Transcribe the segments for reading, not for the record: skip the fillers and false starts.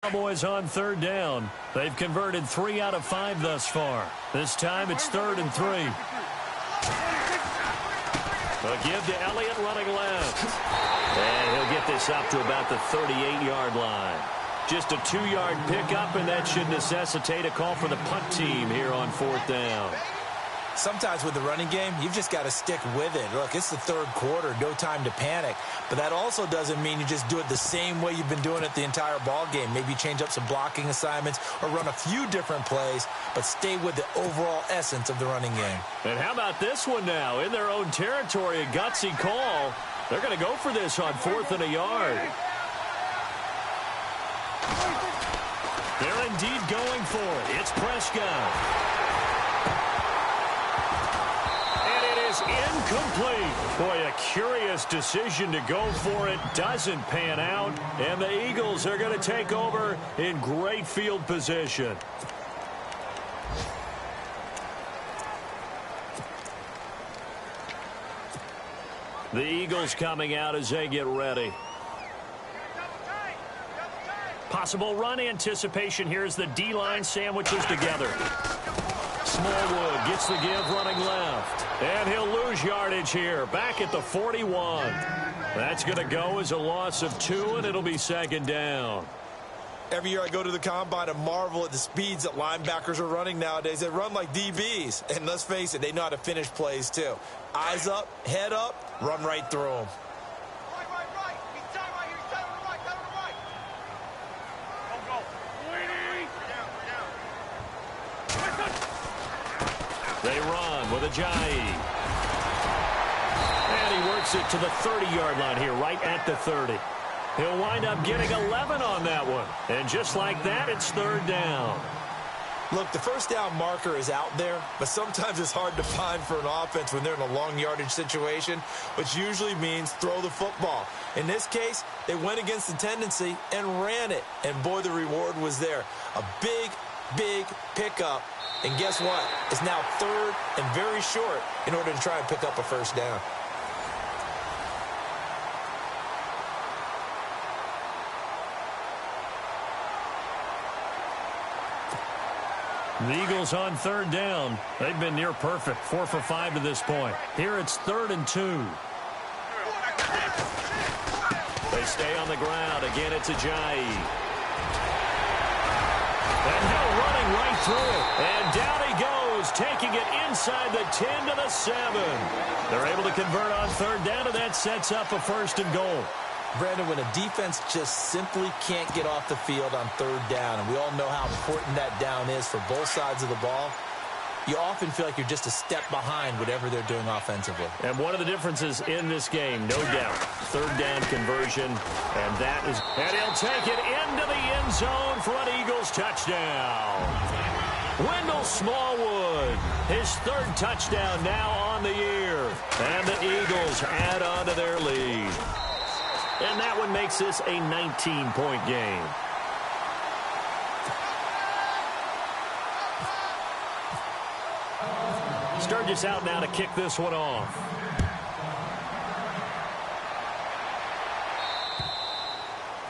Cowboys on third down. They've converted 3 out of 5 thus far. This time it's 3rd and 3. A give to Elliott running left. And he'll get this up to about the 38-yard line. Just a 2-yard pickup, and that should necessitate a call for the punt team here on 4th down. Sometimes with the running game, you've just got to stick with it. Look, it's the 3rd quarter, no time to panic. But that also doesn't mean you just do it the same way you've been doing it the entire ball game. Maybe change up some blocking assignments or run a few different plays, but stay with the overall essence of the running game. And how about this one now? In their own territory, a gutsy call. They're going to go for this on 4th and a yard. They're indeed going for it. It's Prescott. Incomplete. Boy, a curious decision to go for it. Doesn't pan out. And the Eagles are going to take over in great field position. The Eagles coming out as they get ready. Possible run anticipation. Here's the D-line sandwiches together. Smallwood gets the give running left. And he'll lose yardage here. Back at the 41. That's going to go as a loss of 2, and it'll be 2nd down. Every year I go to the combine and marvel at the speeds that linebackers are running nowadays. They run like DBs. And let's face it, they know how to finish plays too. Eyes up, head up, run right through them. They run with Ajayi. And he works it to the 30-yard line here, right at the 30. He'll wind up getting 11 on that one. And just like that, it's 3rd down. Look, the first down marker is out there, but sometimes it's hard to find for an offense when they're in a long yardage situation, which usually means throw the football. In this case, they went against the tendency and ran it. And boy, the reward was there. A big, big pickup. And guess what? It's now 3rd and very short in order to try and pick up a first down. The Eagles on 3rd down. They've been near perfect, 4 for 5 to this point. Here it's 3rd and 2. They stay on the ground. Again, it's Ajayi. And now running right through it. And down he goes, taking it inside the 10 to the 7. They're able to convert on 3rd down, and that sets up a 1st and goal. Brandon, when a defense just simply can't get off the field on 3rd down, and we all know how important that down is for both sides of the ball, you often feel like you're just a step behind whatever they're doing offensively. And one of the differences in this game, no doubt, 3rd down conversion, and that is, and he'll take it into the end zone for an Eagles touchdown. Wendell Smallwood, his 3rd touchdown now on the year, and the Eagles add on to their lead. And that one makes this a 19-point game. Sturgis out now to kick this one off.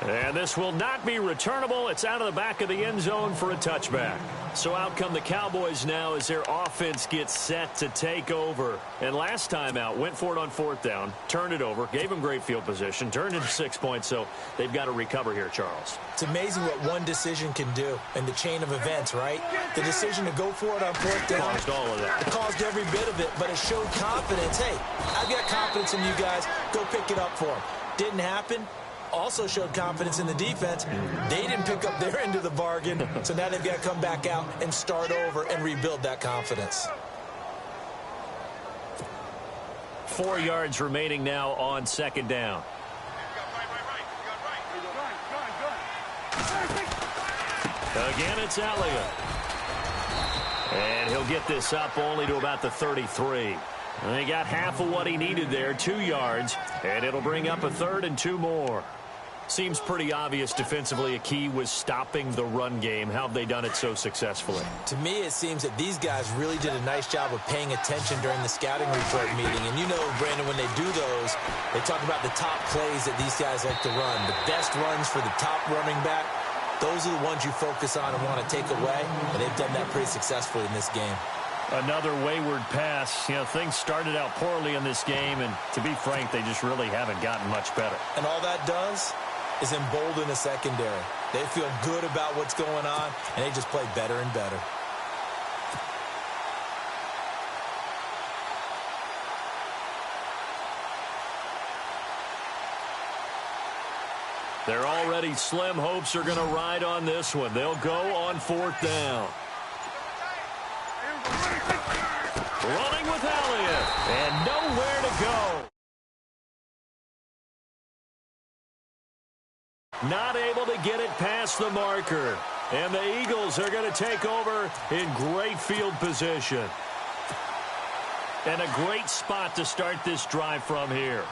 And this will not be returnable. It's out of the back of the end zone for a touchback. So out come the Cowboys now as their offense gets set to take over. And last time out, went for it on 4th down, turned it over, gave them great field position, turned into 6 points, so they've got to recover here, Charles. It's amazing what one decision can do in the chain of events, right? The decision to go for it on 4th down. Caused all of that. It caused every bit of it, but it showed confidence. Hey, I've got confidence in you guys. Go pick it up for them. Didn't happen. Also showed confidence in the defense. They didn't pick up their end of the bargain, so now they've got to come back out and start over and rebuild that confidence. 4 yards remaining now on 2nd down. Again, it's Elliott. And he'll get this up only to about the 33. And he got half of what he needed there, 2 yards, and it'll bring up a 3rd and 2 more. Seems pretty obvious defensively a key was stopping the run game. How have they done it so successfully? To me, it seems that these guys really did a nice job of paying attention during the scouting report meeting. And you know, Brandon, when they do those, they talk about the top plays that these guys like to run. The best runs for the top running back. those are the ones you focus on and want to take away, and they've done that pretty successfully in this game. Another wayward pass. You know, things started out poorly in this game, and to be frank, they just really haven't gotten much better. And all that does is embolden the secondary. They feel good about what's going on, and they just play better and better. They're already slim hopes are going to ride on this one. They'll go on 4th down. Running with Elliott, and nowhere to go. Not able to get it past the marker. And the Eagles are going to take over in great field position. And a great spot to start this drive from here.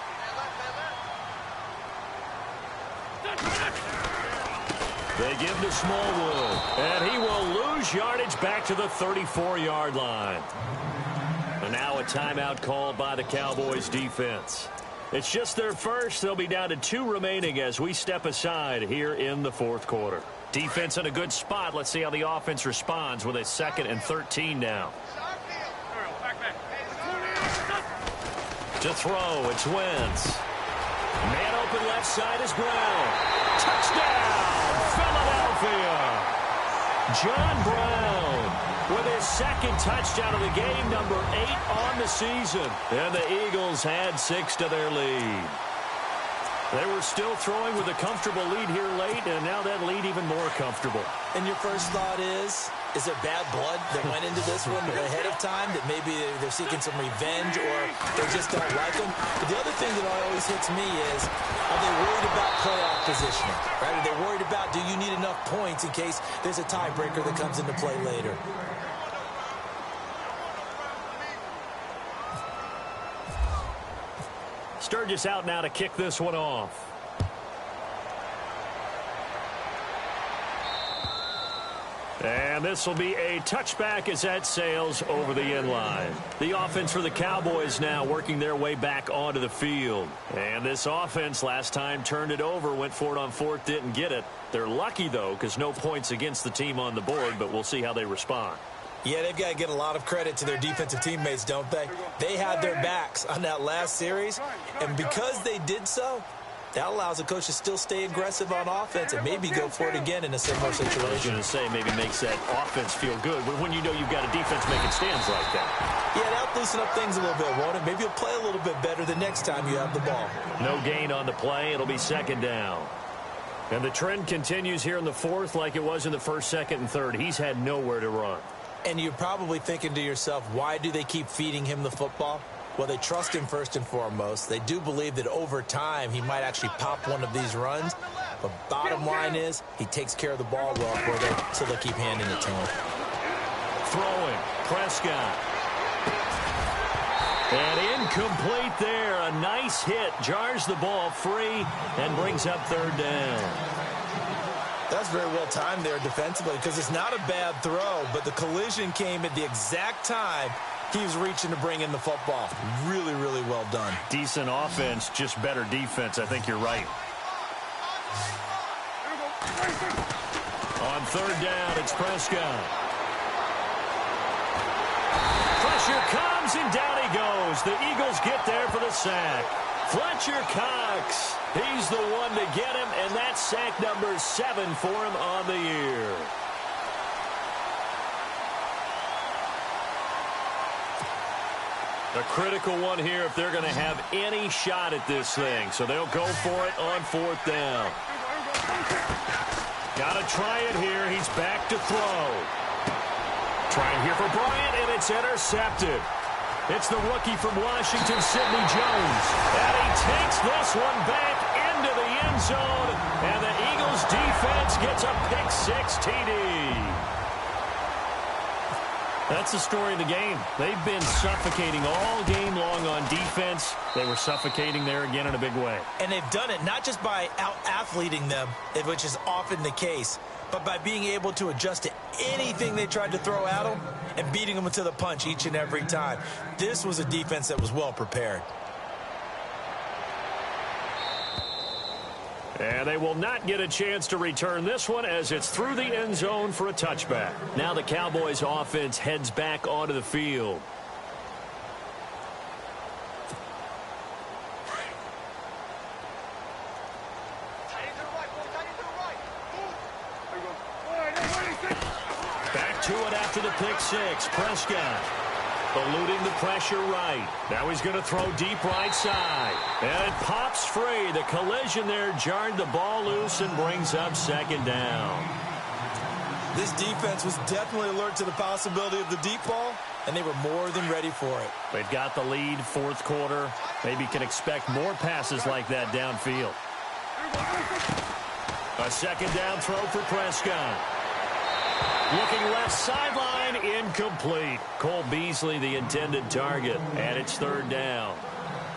They give to Smallwood, and he will lose yardage back to the 34-yard line. And now a timeout called by the Cowboys defense. It's just their first. They'll be down to 2 remaining as we step aside here in the 4th quarter. Defense in a good spot. Let's see how the offense responds with a 2nd and 13 now. To throw, it's Wentz. Man open left side is Brown. Touchdown, Philadelphia. John Brown with his 2nd touchdown of the game, number 8 on the season. And the Eagles had 6 to their lead. They were still throwing with a comfortable lead here late, and now that lead even more comfortable. And your first thought is there bad blood that went into this one ahead of time, that maybe they're seeking some revenge or they just don't like them? But the other thing that always hits me is, are they worried about playoff positioning? Right? Are they worried about, do you need enough points in case there's a tiebreaker that comes into play later? Sturgis out now to kick this one off. And this will be a touchback as that sails over the end line. The offense for the Cowboys now working their way back onto the field. And this offense last time turned it over, went for it on 4th, didn't get it. They're lucky, though, because no points against the team on the board, but we'll see how they respond. Yeah, they've got to get a lot of credit to their defensive teammates, don't they? They had their backs on that last series, and because they did so, that allows the coach to still stay aggressive on offense and maybe go for it again in a similar situation. I was going to say maybe makes that offense feel good when you know you've got a defense making stands like that. Yeah, that'll loosen up things a little bit, won't it? Maybe you'll play a little bit better the next time you have the ball. No gain on the play. It'll be 2nd down. And the trend continues here in the 4th like it was in the 1st, 2nd, and 3rd. He's had nowhere to run. And you're probably thinking to yourself, why do they keep feeding him the football? Well, they trust him first and foremost. They do believe that over time he might actually pop one of these runs. But bottom line is he takes care of the ball well for them, so they'll keep handing it to him. Throwing, Prescott. And incomplete there. A nice hit. Jars the ball free and brings up 3rd down. That's very well timed there defensively because it's not a bad throw, but the collision came at the exact time he was reaching to bring in the football. Really, really well done. Decent offense, just better defense. I think you're right. On 3rd down, it's Prescott. Pressure comes, and down he goes. The Eagles get there for the sack. Fletcher Cox, he's the one to get him, and that's sack number 7 for him on the year. A critical one here if they're going to have any shot at this thing. So they'll go for it on 4th down. Got to try it here. He's back to throw. Trying here for Bryant, and it's intercepted. It's the rookie from Washington, Sidney Jones. And he takes this one back into the end zone. And the Eagles defense gets a pick-6 TD. That's the story of the game. They've been suffocating all game long on defense. They were suffocating there again in a big way. And they've done it not just by out-athleting them, which is often the case, but by being able to adjust to anything they tried to throw at them and beating them to the punch each and every time. This was a defense that was well prepared. And they will not get a chance to return this one as it's through the end zone for a touchback. Now the Cowboys offense heads back onto the field. Back to it after the pick six. Prescott eluding the pressure right. Now he's going to throw deep right side. And it pops free. The collision there jarred the ball loose and brings up second down. This defense was definitely alert to the possibility of the deep ball, and they were more than ready for it. They've got the lead, fourth quarter. Maybe can expect more passes like that downfield. A second down throw for Prescott. Looking left sideline, incomplete. Cole Beasley, the intended target, and it's third down.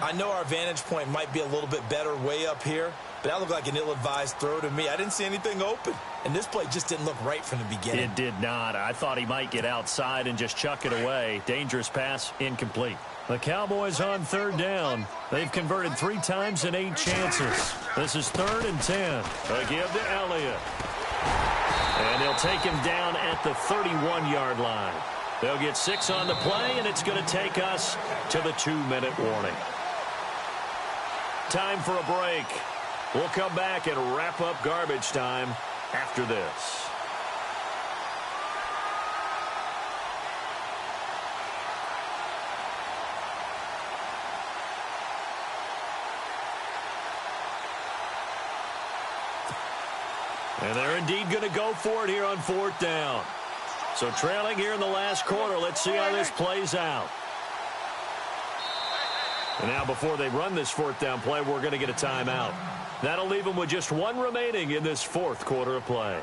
I know our vantage point might be a little bit better way up here, but that looked like an ill-advised throw to me. I didn't see anything open, and this play just didn't look right from the beginning. It did not. I thought he might get outside and just chuck it away. Dangerous pass, incomplete. The Cowboys on third down. They've converted 3 times in 8 chances. This is 3rd and 10. A give to Elliott. And they'll take him down at the 31-yard line. They'll get 6 on the play, and it's going to take us to the 2-minute warning. Time for a break. We'll come back and wrap up garbage time after this. And they're indeed going to go for it here on 4th down. So trailing here in the last quarter, let's see how this plays out. And now before they run this 4th down play, we're going to get a timeout. That'll leave them with just 1 remaining in this 4th quarter of play.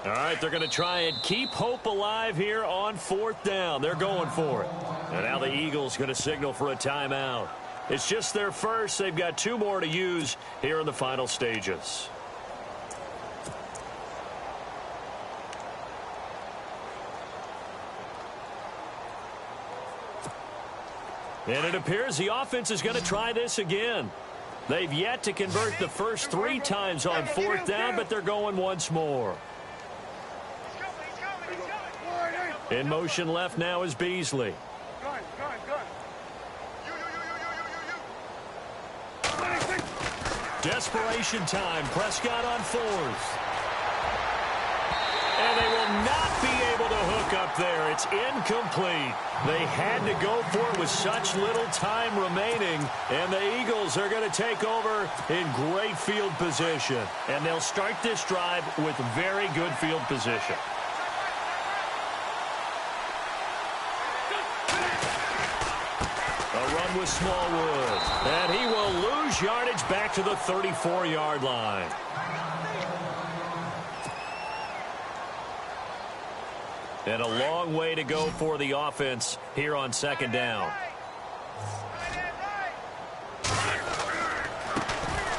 All right, they're going to try and keep hope alive here on 4th down. They're going for it. And now the Eagles going to signal for a timeout. It's just their first. They've got 2 more to use here in the final stages. And it appears the offense is going to try this again. They've yet to convert the first 3 times on 4th down, but they're going once more. In motion left now is Beasley. Desperation time. Prescott on 4th. And they will not be able to hook up there. It's incomplete. They had to go for it with such little time remaining. And the Eagles are going to take over in great field position. And they'll start this drive with very good field position. With Smallwood, and he will lose yardage back to the 34-yard line. And a long way to go for the offense here on 2nd down.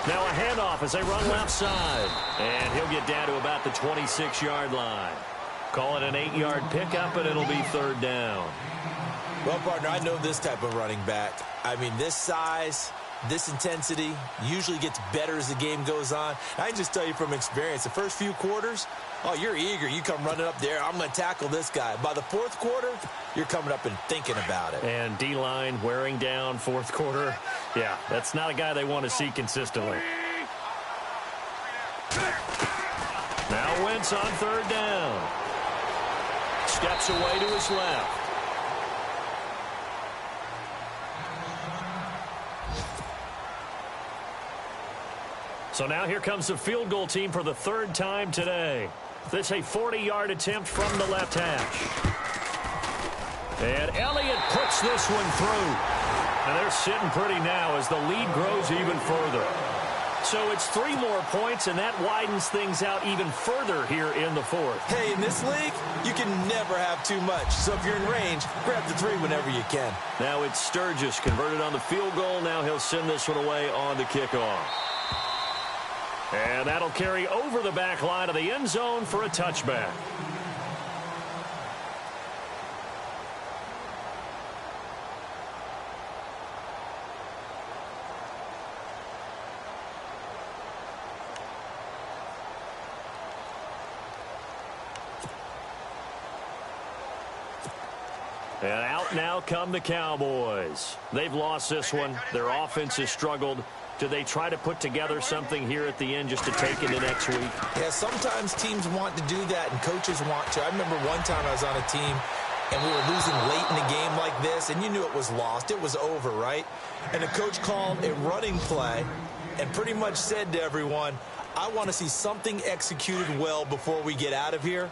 Now a handoff as they run left side, and he'll get down to about the 26-yard line. Call it an 8-yard pickup, and it'll be 3rd down. Well, partner, I know this type of running back. I mean, this size, this intensity usually gets better as the game goes on. I can just tell you from experience, the first few quarters, oh, you're eager. You come running up there, I'm going to tackle this guy. By the 4th quarter, you're coming up and thinking about it. And D-line wearing down 4th quarter. Yeah, that's not a guy they want to see consistently. Now Wentz on 3rd down. Steps away to his left. So now here comes the field goal team for the 3rd time today. This a 40-yard attempt from the left hash. And Elliott puts this one through. And they're sitting pretty now as the lead grows even further. So it's 3 more points, and that widens things out even further here in the fourth. Hey, in this league, you can never have too much. So if you're in range, grab the 3 whenever you can. Now it's Sturgis converted on the field goal. Now he'll send this one away on the kickoff. And that'll carry over the back line of the end zone for a touchback. And out now come the Cowboys. They've lost this one. Their offense has struggled. Do they try to put together something here at the end just to take into next week? Yeah, sometimes teams want to do that and coaches want to. I remember one time I was on a team and we were losing late in a game like this, and you knew it was lost. It was over, right? And the coach called a running play and pretty much said to everyone, I want to see something executed well before we get out of here.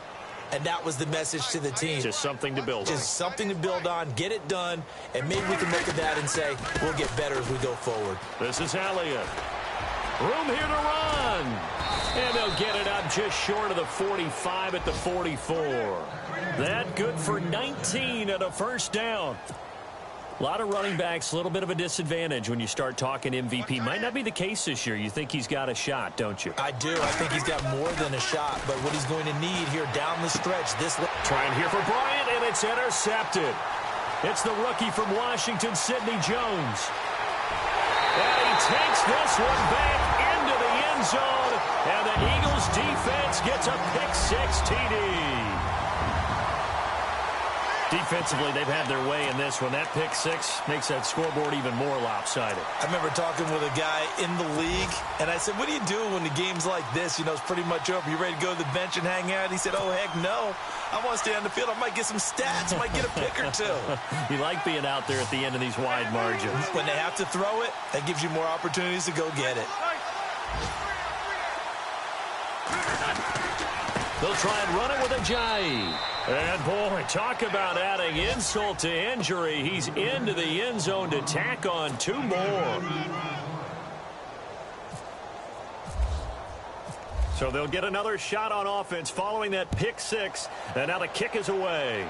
And that was the message to the team. Just something to build on. Just something to build on, get it done, and maybe we can look at that and say, we'll get better as we go forward. This is Elliott. Room here to run. And they'll get it up just short of the 45 at the 44. That good for 19 at a first down. A lot of running backs, a little bit of a disadvantage when you start talking MVP. Might not be the case this year. You think he's got a shot, don't you? I do. I think he's got more than a shot. But what he's going to need here down the stretch. Trying here for Bryant, and it's intercepted. It's the rookie from Washington, Sidney Jones. And he takes this one back into the end zone. And the Eagles defense gets a pick-6 TD. Defensively, they've had their way in this one. That pick-6 makes that scoreboard even more lopsided. I remember talking with a guy in the league, and I said, what do you do when the game's like this? You know, it's pretty much over. You ready to go to the bench and hang out? He said, oh, heck no. I want to stay on the field. I might get some stats. I might get a pick or 2. You like being out there at the end of these wide margins. When they have to throw it, that gives you more opportunities to go get it. They'll try and run it with Ajayi. And, boy, talk about adding insult to injury. He's into the end zone to tack on 2 more. So they'll get another shot on offense following that pick-6. And now the kick is away.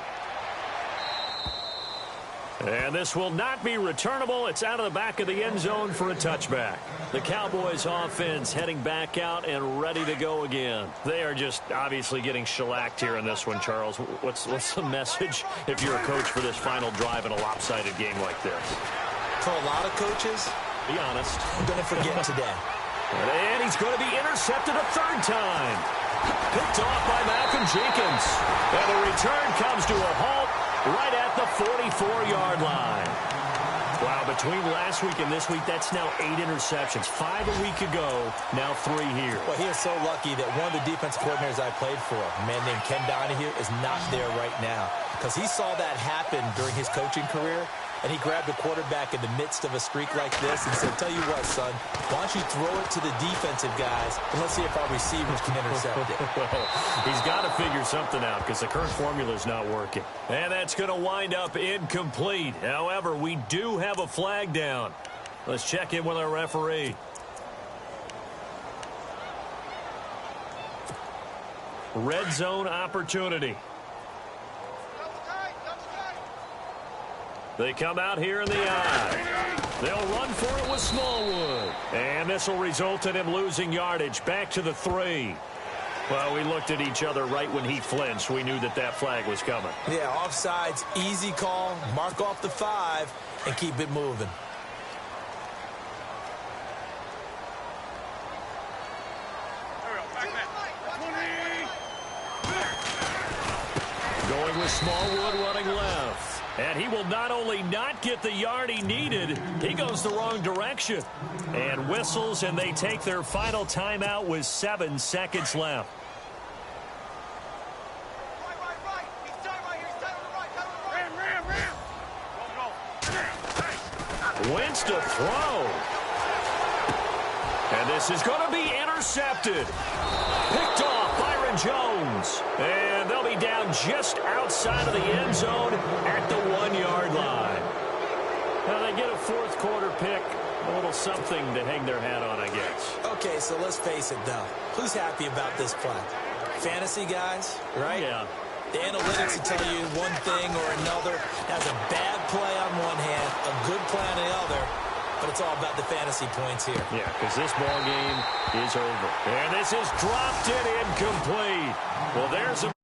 And this will not be returnable. It's out of the back of the end zone for a touchback. The Cowboys offense heading back out and ready to go again. They are just obviously getting shellacked here in this one, Charles. What's the message if you're a coach for this final drive in a lopsided game like this? For a lot of coaches, be honest, I'm going to forget today. And he's going to be intercepted a 3rd time. Picked off by Malcolm Jenkins. And the return comes to a halt right at the 44-yard line. Wow, between last week and this week, that's now 8 interceptions. 5 a week ago, now 3 here. Well, he is so lucky that one of the defense coordinators I played for, a man named Ken Donahue, is not there right now. Because he saw that happen during his coaching career, and he grabbed the quarterback in the midst of a streak like this and said, tell you what, son, why don't you throw it to the defensive guys, and let's see if our receivers can intercept it. Well, he's got to figure something out because the current formula is not working. And that's going to wind up incomplete. However, we do have a flag down. Let's check in with our referee. Red zone opportunity. They come out here in the eye. They'll run for it with Smallwood. And this will result in him losing yardage back to the 3. Well, we looked at each other right when he flinched. We knew that that flag was coming. Yeah, offsides, easy call. Mark off the 5 and keep it moving. Going with Smallwood running left. And he will not only not get the yard he needed, he goes the wrong direction. And whistles, and they take their final timeout with 7 seconds left. Wentz to throw. And this is going to be intercepted. Picked off Byron Jones. And they'll be down just outside of the end zone at the 1-yard line. Now they get a 4th quarter pick. A little something to hang their hat on, I guess. Okay, so let's face it, though. Who's happy about this play? Fantasy guys, right? Yeah. The analytics will tell you one thing or another. Has a bad play on one hand, a good play on the other, but it's all about the fantasy points here. Yeah, because this ball game is over. And this is dropped in incomplete. Well, there's a